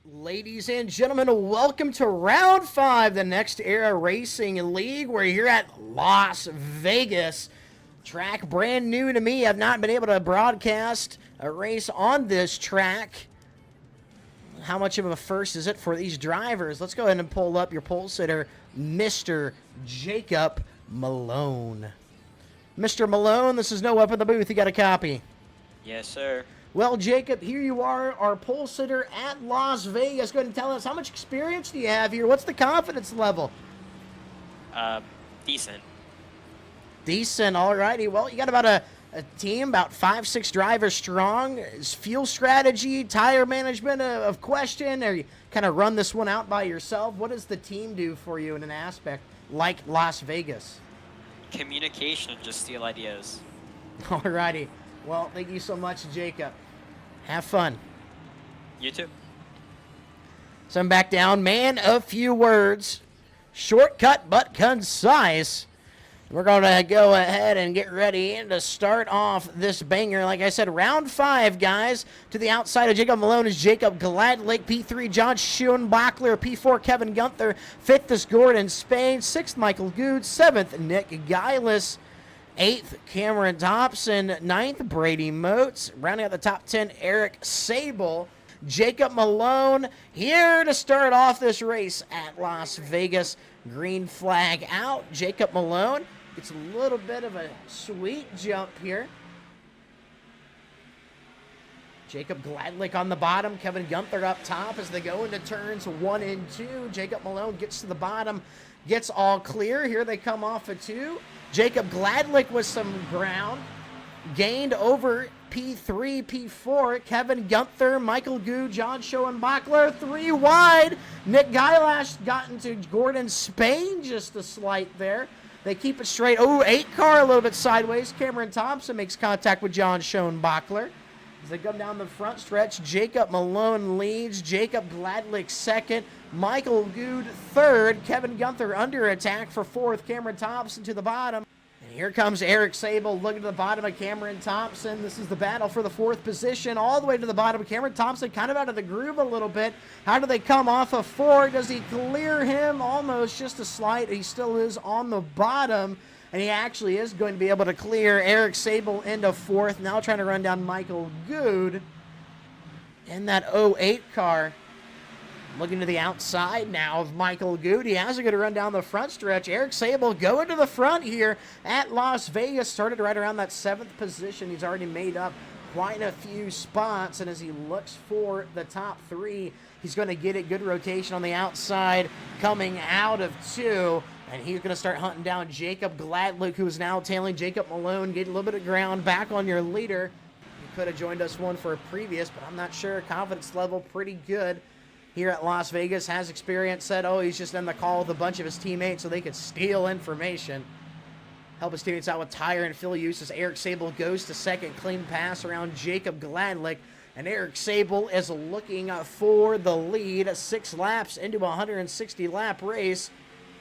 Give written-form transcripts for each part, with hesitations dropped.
Ladies and gentlemen, welcome to Round 5, the NXT Era Racing League. We're here at Las Vegas. Track brand new to me. I've not been able to broadcast a race on this track. How much of a first is it for these drivers? Let's go ahead and pull up your pole sitter, Mr. Jacob Malone. Mr. Malone, this is no up in the booth. You got a copy? Yes, sir. Well, Jacob, here you are, our pole sitter at Las Vegas. Go ahead and tell us, how much experience do you have here? What's the confidence level? Decent. Decent, alrighty. Well, you got about a team, about 5-6 drivers strong. Is fuel strategy, tire management of question, or you kind of run this one out by yourself? What does the team do for you in an aspect like Las Vegas? Communication, just steal ideas. Alrighty. Well, thank you so much, Jacob. Have fun. You too. So I'm back down. Man, a few words. Shortcut but concise. We're going to go ahead and get ready to start off this banger. Like I said, round 5, guys. To the outside of Jacob Malone is Jacob Gladlick. P3, John Schoenbachler. P4, Kevin Gunther. 5th is Gordon Spain. 6th, Michael Good. 7th, Nick Geilis. 8th, Cameron Thompson. 9th, Brady Moats. Rounding out the top 10, Eric Sable. Jacob Malone here to start off this race at Las Vegas. Green flag out. Jacob Malone gets a little bit of a sweet jump here. Jacob Gladlick on the bottom. Kevin Gunther up top as they go into turns 1 and 2. Jacob Malone gets to the bottom, gets all clear. Here they come off of 2. Jacob Gladlick with some ground. Gained over P3, P4. Kevin Gunther, Michael Goo, John Schoenbachler. 3 wide. Nick Geilash got into Gordon Spain just a slight there. They keep it straight. Oh, 8 car a little bit sideways. Cameron Thompson makes contact with John Schoenbachler. As they come down the front stretch, Jacob Malone leads. Jacob Gladlick second. Michael Good third. Kevin Gunther under attack for 4th. Cameron Thompson to the bottom. And here comes Eric Sable looking to the bottom of Cameron Thompson. This is the battle for the 4th position all the way to the bottom. Cameron Thompson kind of out of the groove a little bit. How do they come off of 4? Does he clear him? Almost, just a slight. He still is on the bottom. And he actually is going to be able to clear Eric Sable into 4th. Now trying to run down Michael Good in that 08 car. Looking to the outside now of Michael Good. He has a good run down the front stretch. Eric Sable going to the front here at Las Vegas. Started right around that 7th position. He's already made up quite a few spots. And as he looks for the top 3, he's going to get it. Good rotation on the outside coming out of 2. And he's going to start hunting down Jacob Gladlick, who is now tailing Jacob Malone. Get a little bit of ground back on your leader. You could have joined us one for a previous, but I'm not sure. Confidence level pretty good here at Las Vegas. Has experience. Said, oh, he's just in the call with a bunch of his teammates so they could steal information. Help his teammates out with tire and fill use as Eric Sable goes to second. Clean pass around Jacob Gladlick. And Eric Sable is looking for the lead. 6 laps into a 160-lap race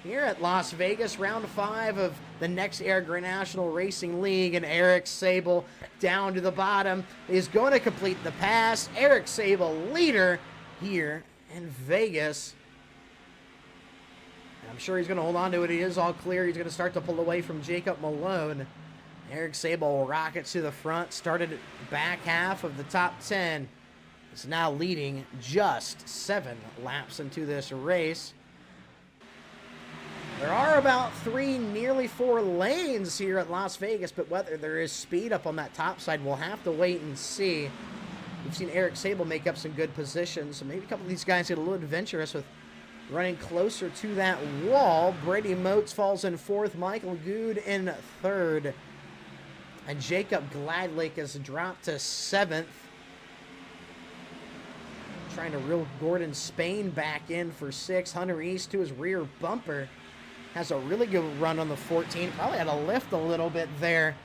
here at Las Vegas, round 5 of the NXT Era National Racing League. And Eric Sable down to the bottom is going to complete the pass. Eric Sable leader here in Vegas. And I'm sure he's going to hold on to it. He is all clear. He's going to start to pull away from Jacob Malone. Eric Sable rockets to the front. Started at the back half of the top 10. Is now leading just 7 laps into this race. There are about 3, nearly 4 lanes here at Las Vegas, but whether there is speed up on that top side, we'll have to wait and see. We've seen Eric Sable make up some good positions, so maybe a couple of these guys get a little adventurous with running closer to that wall. Brady Moats falls in 4th, Michael Good in 3rd, and Jacob Gladlick is dropped to 7th. Trying to reel Gordon Spain back in for 6th. Hunter East to his rear bumper. Has a really good run on the 14. Probably had to lift a little bit there.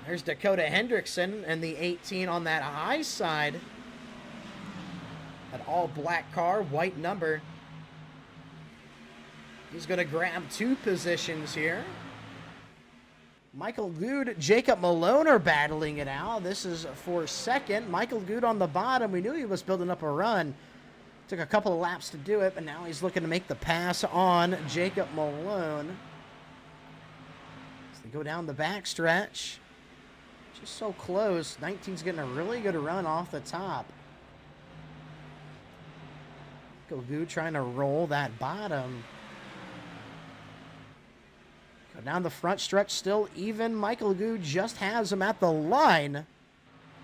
There's Dakota Hendrickson and the 18 on that high side. An all black car, white number. He's going to grab 2 positions here. Michael Good, Jacob Malone are battling it out. This is for 2nd. Michael Good on the bottom. We knew he was building up a run. Took a couple of laps to do it, but now he's looking to make the pass on Jacob Malone. As they go down the backstretch. Just so close. 19's getting a really good run off the top. Goo trying to roll that bottom. Go down the front stretch, still even. Michael Goo just has him at the line.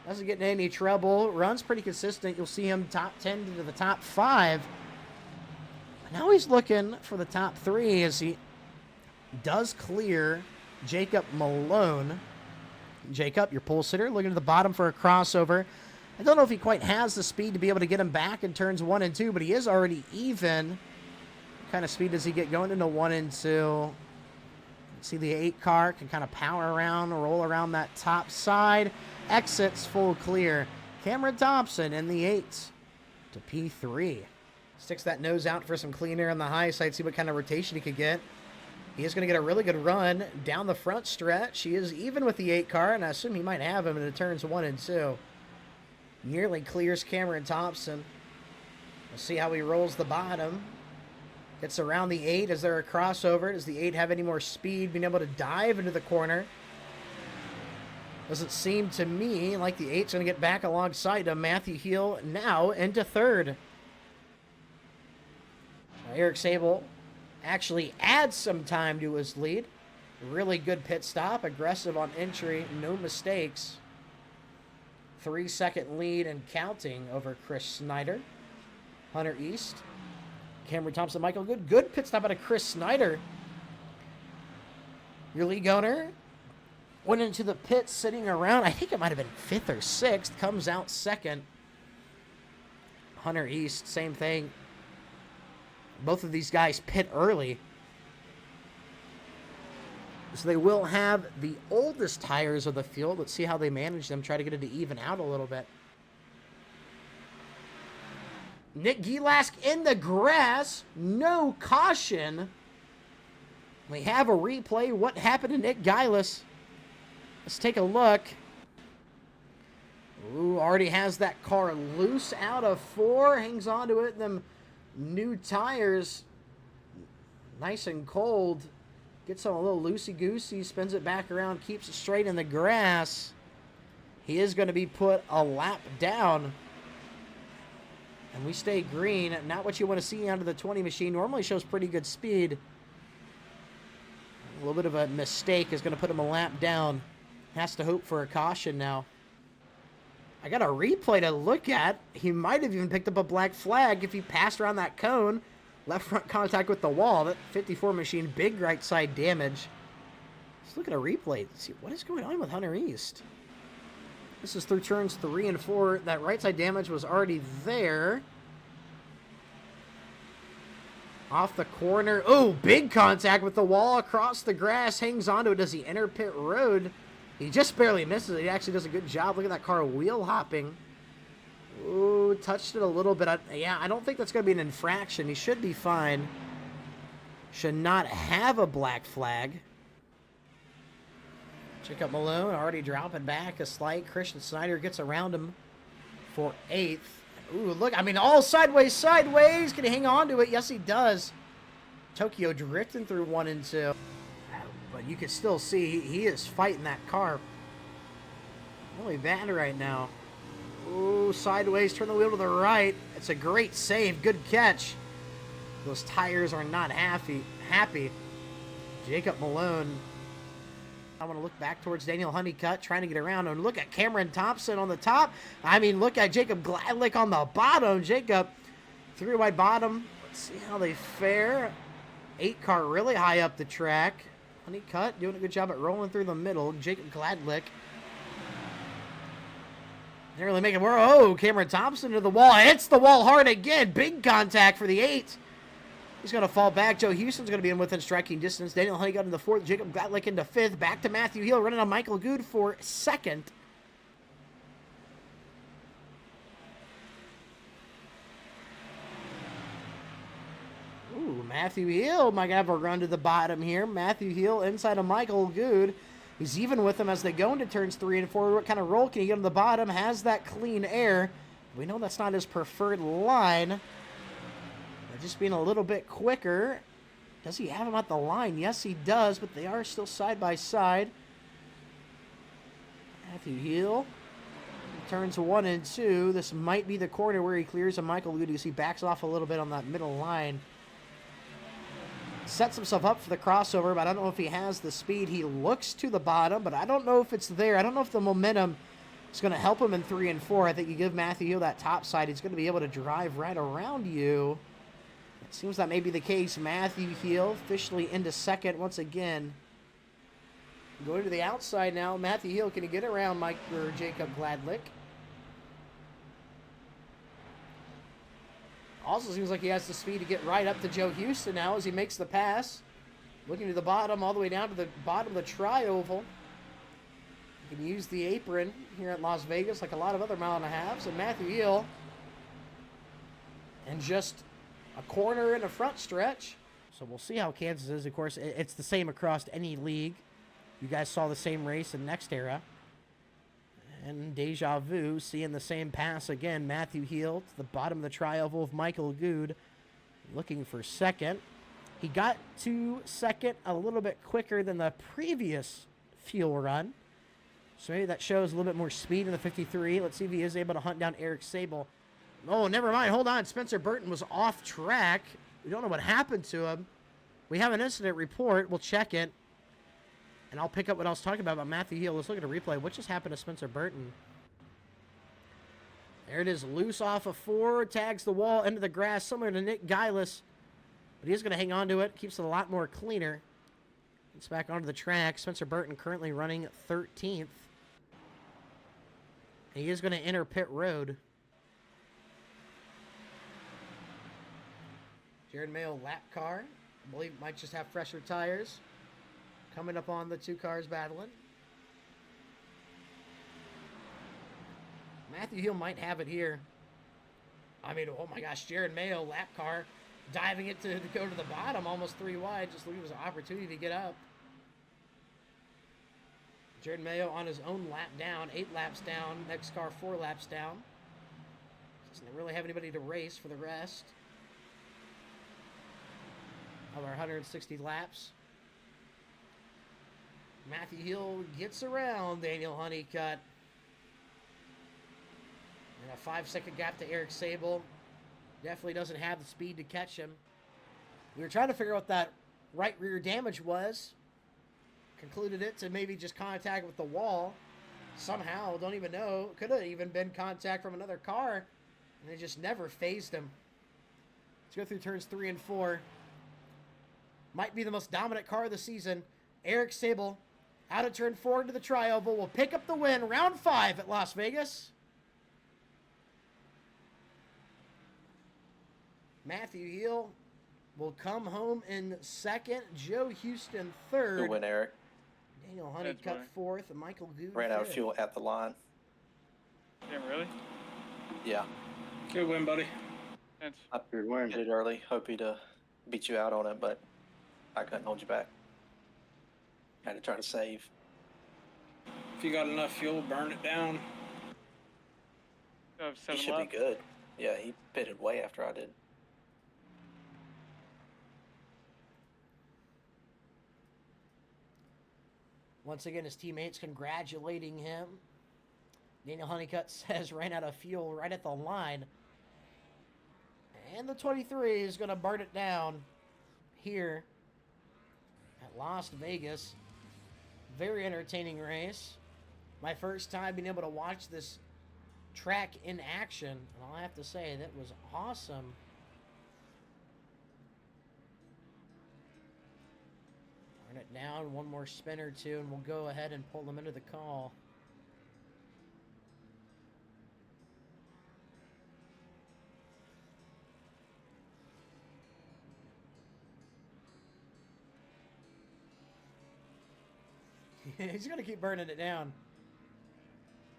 Doesn't get in any trouble. Runs pretty consistent. You'll see him top 10 to the top 5. Now he's looking for the top 3 as he does clear Jacob Malone. Jacob, your pole sitter, looking at the bottom for a crossover. I don't know if he quite has the speed to be able to get him back in turns 1 and 2, but he is already even. What kind of speed does he get going into 1 and 2? See the 8 car can kind of power around, roll around that top side. Exits full clear. Cameron Thompson in the 8 to P3. Sticks that nose out for some clean air on the high side. See what kind of rotation he could get. He is going to get a really good run down the front stretch. He is even with the 8 car, and I assume he might have him in the turns 1 and 2. Nearly clears Cameron Thompson. We'll see how he rolls the bottom. Gets around the 8. Is there a crossover? Does the 8 have any more speed, being able to dive into the corner? Doesn't seem to me like the 8's going to get back alongside him. Matthew Heel now into 3rd. Eric Sable actually adds some time to his lead. Really good pit stop. Aggressive on entry. No mistakes. 3-second lead and counting over Chris Snyder. Hunter East. Cameron Thompson, Michael Good. Good pit stop out of Chris Snyder. Your league owner went into the pit sitting around, I think it might have been 5th or 6th. Comes out 2nd. Hunter East, same thing. Both of these guys pit early. So they will have the oldest tires of the field. Let's see how they manage them. Try to get it to even out a little bit. Nick Gielask in the grass. No caution. We have a replay. What happened to Nick Gielask? Let's take a look. Ooh, already has that car loose out of 4. Hangs on to it. Them new tires. Nice and cold. Gets on a little loosey-goosey. Spins it back around. Keeps it straight in the grass. He is going to be put a lap down. And we stay green. Not what you want to see out of the 20 machine. Normally shows pretty good speed. A little bit of a mistake is going to put him a lap down. Has to hope for a caution now. I got a replay to look at. He might have even picked up a black flag if he passed around that cone. Left front contact with the wall. That 54 machine, big right side damage. Let's look at a replay. Let's see what is going on with Hunter East. This is through turns 3 and 4. That right side damage was already there. Off the corner. Oh, big contact with the wall across the grass. Hangs onto it. Does he enter pit road? He just barely misses it. He actually does a good job. Look at that car wheel hopping. Ooh, touched it a little bit. I don't think that's going to be an infraction. He should be fine. Should not have a black flag. Jacob Malone already dropping back a slight. Christian Snyder gets around him for 8th. Ooh, look. I mean, all sideways. Can he hang on to it? Yes, he does. Tokyo drifting through 1 and 2. But you can still see he is fighting that car. Really bad right now. Ooh, sideways. Turn the wheel to the right. It's a great save. Good catch. Those tires are not happy. Jacob Malone. I want to look back towards Daniel Honeycutt, trying to get around. And look at Cameron Thompson on the top. I mean, look at Jacob Gladlick on the bottom. Jacob, 3-wide bottom. Let's see how they fare. 8 car really high up the track. Honeycutt doing a good job at rolling through the middle. Jacob Gladlick. Didn't really make it work. Oh, Cameron Thompson to the wall. Hits the wall hard again. Big contact for the 8. He's going to fall back. Joe Houston's going to be in within striking distance. Daniel Honeycutt in the 4th. Jacob Gladlick into 5th. Back to Matthew Heel. Running on Michael Good for 2nd. Ooh, Matthew Heel might have a run to the bottom here. Matthew Heel inside of Michael Good. He's even with him as they go into turns 3 and 4. What kind of roll can he get on the bottom? Has that clean air. We know that's not his preferred line. Just being a little bit quicker. Does he have him at the line? Yes, he does, but they are still side by side. Matthew Heel turns 1 and 2. This might be the corner where he clears a Michael Goode as he backs off a little bit on that middle line. Sets himself up for the crossover, but I don't know if he has the speed. He looks to the bottom, but I don't know if it's there. I don't know if the momentum is going to help him in 3 and 4. I think you give Matthew Heel that top side, he's going to be able to drive right around you. It seems that may be the case. Matthew Heel officially into second once again. Going to the outside now. Matthew Heel, can he get around Mike or Jacob Gladlick? Also seems like he has the speed to get right up to Joe Houston now as he makes the pass. Looking to the bottom, all the way down to the bottom of the tri-oval. You can use the apron here at Las Vegas like a lot of other mile and a halves. And Matthew Heel, and just a corner and a front stretch. So we'll see how Kansas is. Of course, it's the same across any league. You guys saw the same race in NXT Era. And deja vu, seeing the same pass again. Matthew Heel to the bottom of the tri-oval of Michael Goode, looking for second. He got to second a little bit quicker than the previous fuel run. So maybe that shows a little bit more speed in the 53. Let's see if he is able to hunt down Eric Sable. Oh, never mind. Hold on. Spencer Burton was off track. We don't know what happened to him. We have an incident report. We'll check it. And I'll pick up what I was talking about Matthew Heel. Let's look at a replay. What just happened to Spencer Burton? There it is. Loose off of 4. Tags the wall into the grass. Similar to Nick Geilis. But he is going to hang on to it. Keeps it a lot more cleaner. Gets back onto the track. Spencer Burton currently running 13th. And he is going to enter pit road. Jared Mayo lap car. I believe might just have fresher tires. Coming up on the two cars battling. Matthew Heel might have it here. I mean, oh my gosh, Jared Mayo, lap car, diving it to go to the bottom, almost 3 wide. Just looking for an opportunity to get up. Jared Mayo on his own lap down, 8 laps down. Next car, 4 laps down. Doesn't really have anybody to race for the rest of our 160 laps. Matthew Heel gets around Daniel Honeycutt. And a 5-second gap to Eric Sable. Definitely doesn't have the speed to catch him. We were trying to figure out what that right rear damage was. Concluded it to maybe just contact with the wall. Somehow, don't even know. Could have even been contact from another car. And it just never phased him. Let's go through turns 3 and 4. Might be the most dominant car of the season. Eric Sable out of turn 4 into the tri-oval will pick up the win. Round 5 at Las Vegas. Matthew Heel will come home in second. Joe Houston third. Good win, Eric. Daniel Honeycutt fourth. And Michael Goode Ran out of fifth. fuel at the line. Yeah, really? Yeah. Good win, buddy. Thanks. I did early, hoping to beat you out on it, but I couldn't hold you back. Had to try to save. If you got enough fuel, burn it down. He should be good. Yeah, he pitted way after I did. Once again, his teammates congratulating him. Daniel Honeycutt says ran out of fuel right at the line. And the 23 is going to burn it down here at Las Vegas. Very entertaining race. My first time being able to watch this track in action. And I'll have to say, that was awesome. Burn it down, one more spin or two, and we'll go ahead and pull them into the call. He's going to keep burning it down.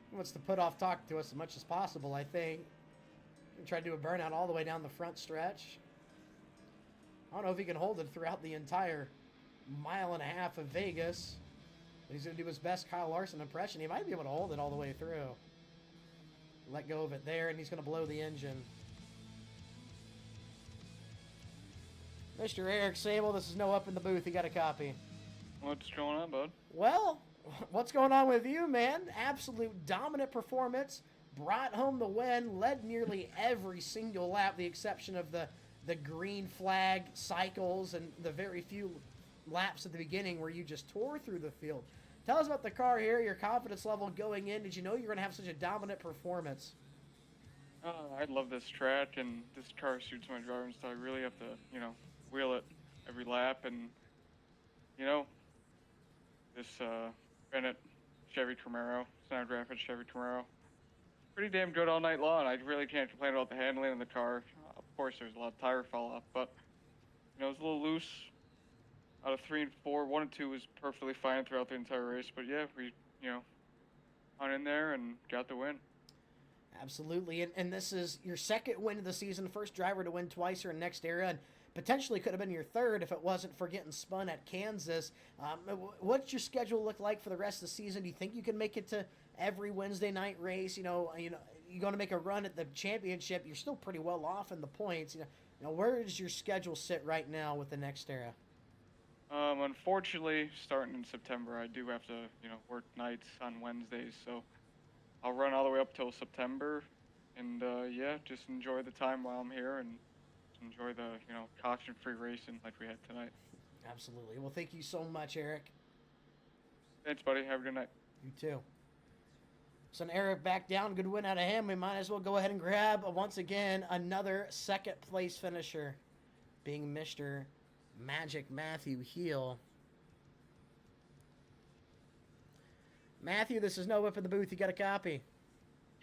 He wants to put off talk to us as much as possible, I think. And try to do a burnout all the way down the front stretch. I don't know if he can hold it throughout the entire mile and a half of Vegas. But he's going to do his best Kyle Larson impression. He might be able to hold it all the way through. Let go of it there, and he's going to blow the engine. Mr. Eric Sable, this is no up in the booth. You got a copy. What's going on, bud? Well, what's going on with you, man? Absolute dominant performance. Brought home the win. Led nearly every single lap, the exception of the green flag cycles and the very few laps at the beginning where you just tore through the field. Tell us about the car here, your confidence level going in. Did you know you were going to have such a dominant performance? I love this track, and this car suits my driving style. I really have to, wheel it every lap, and, this Bennett Chevy Camaro, Snapdragon Chevy Camaro, pretty damn good all night long. I really can't complain about the handling of the car. Of course, there's a lot of tire fall off, but, it was a little loose. Out of 3 and 4, 1 and 2 was perfectly fine throughout the entire race, but yeah, we, hung in there and got the win. Absolutely, and this is your second win of the season, first driver to win twice here in NXT Era, and potentially could have been your third if it wasn't for getting spun at Kansas. What's your schedule look like for the rest of the season? Do you think you can make it to every Wednesday night race? You're going to make a run at the championship. You're still pretty well off in the points. Where does your schedule sit right now with the NXT Era? Unfortunately, starting in September, I do have to, work nights on Wednesdays, so I'll run all the way up till September, and just enjoy the time while I'm here and enjoy the, caution-free racing like we had tonight. Absolutely. Well, thank you so much, Eric. Thanks, buddy. Have a good night. You too. So Eric back down. Good win out of him. We might as well go ahead and grab, once again, another second-place finisher, being Mr. Magic Matthew Heel. Matthew, this is no whip in the booth. You got a copy?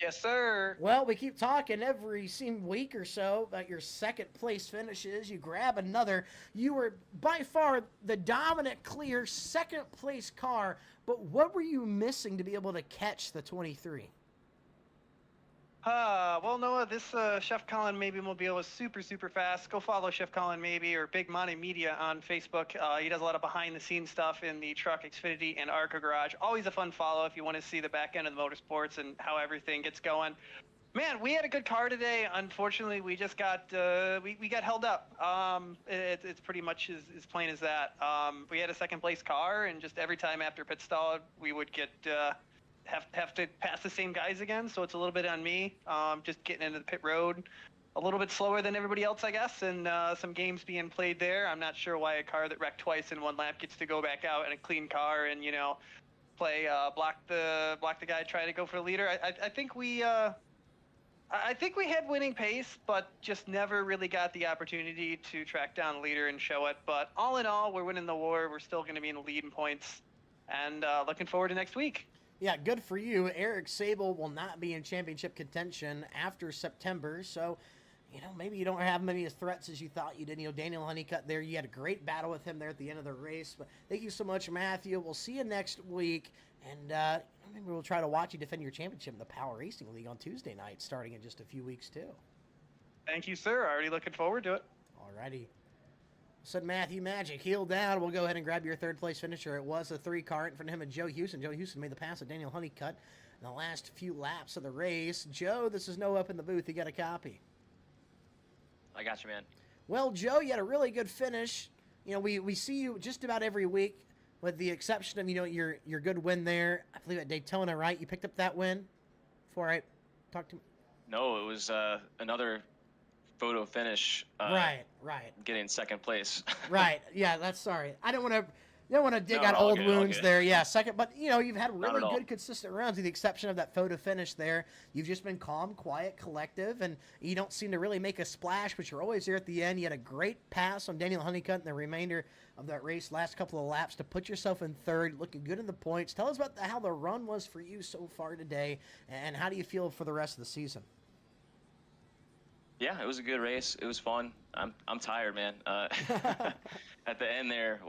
Yes, sir. Well, we keep talking every week or so about your second place finishes. You grab another. You were by far the dominant, clear second place car, but what were you missing to be able to catch the 23? Well, Noah, this Chef Colin Maybe Mobile was super, super fast. Go follow Chef Colin Maybe or Big Monty Media on Facebook. He does a lot of behind-the-scenes stuff in the truck, Xfinity, and ARCA garage. Always a fun follow if you want to see the back end of the motorsports and how everything gets going. Man, we had a good car today. Unfortunately, we just got we got held up. It's pretty much as plain as that. We had a second-place car, and just every time after pit stall, we would get have to pass the same guys again, so it's a little bit on me. Just getting into the pit road a little bit slower than everybody else, I guess, and some games being played there. I'm not sure why a car that wrecked twice in one lap gets to go back out in a clean car and play block the guy trying to go for the leader. I think we had winning pace, but just never really got the opportunity to track down the leader and show it. But all in all, we're winning the war. We're still going to be in the lead in points, and looking forward to next week. Yeah, good for you. Eric Sable will not be in championship contention after September, so, maybe you don't have many as threats as you thought you did. Daniel Honeycutt there, you had a great battle with him there at the end of the race. But thank you so much, Matthew. We'll see you next week, and maybe we'll try to watch you defend your championship in the Power Racing League on Tuesday night, starting in just a few weeks, too. Thank you, sir. Already looking forward to it. Alrighty. Said Matthew Magic, heel down. We'll go ahead and grab your third place finisher. It was a 3-car in front of him and Joe Houston. Joe Houston made the pass at Daniel Honeycutt in the last few laps of the race. Joe, this is no up in the booth. You got a copy? I got you, man. Well, Joe, you had a really good finish. We see you just about every week, with the exception of your good win there. I believe at Daytona, right? You picked up that win. Before I talk to me. No, it was another photo finish. Right. Getting second place. Right. Yeah. That's sorry. I don't want to dig out all old good, wounds there. Yeah. Second, but you've had Not really at all. good, consistent runs, with the exception of that photo finish there. You've just been calm, quiet, collective, and you don't seem to really make a splash, but you're always there at the end. You had a great pass on Daniel Honeycutt in the remainder of that race, last couple of laps, to put yourself in third, looking good in the points. Tell us about how the run was for you so far today, and how do you feel for the rest of the season? Yeah, it was a good race. It was fun. I'm tired, man. At the end there,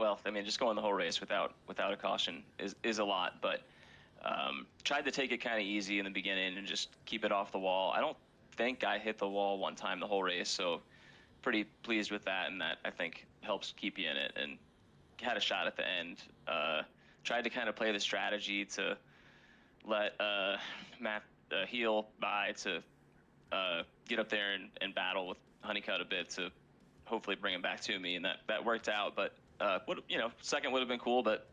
just going the whole race without a caution is a lot. But tried to take it kind of easy in the beginning and just keep it off the wall. I don't think I hit the wall one time the whole race, so pretty pleased with that, and that I think helps keep you in it. And had a shot at the end. Tried to kind of play the strategy to let Matt heel by to get up there and battle with Honeycutt a bit to hopefully bring him back to me, and that worked out. But second would have been cool, but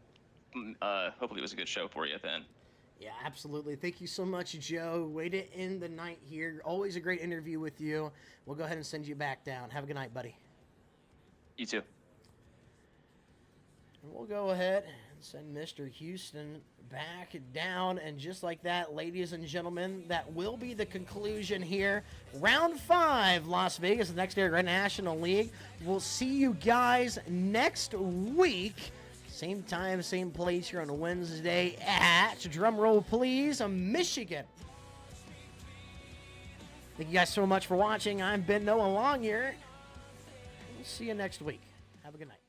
hopefully it was a good show for you at the end. Yeah, absolutely. Thank you so much, Joe. Way to end the night here. Always a great interview with you. We'll go ahead and send you back down. Have a good night, buddy. You too. And we'll go ahead and send Mr. Houston back down. And just like that, ladies and gentlemen, that will be the conclusion here. Round 5, Las Vegas, the NXT Era Round National League. We'll see you guys next week. Same time, same place here on Wednesday at, drumroll please, Michigan. Thank you guys so much for watching. I'm Ben Noah Long here. We'll see you next week. Have a good night.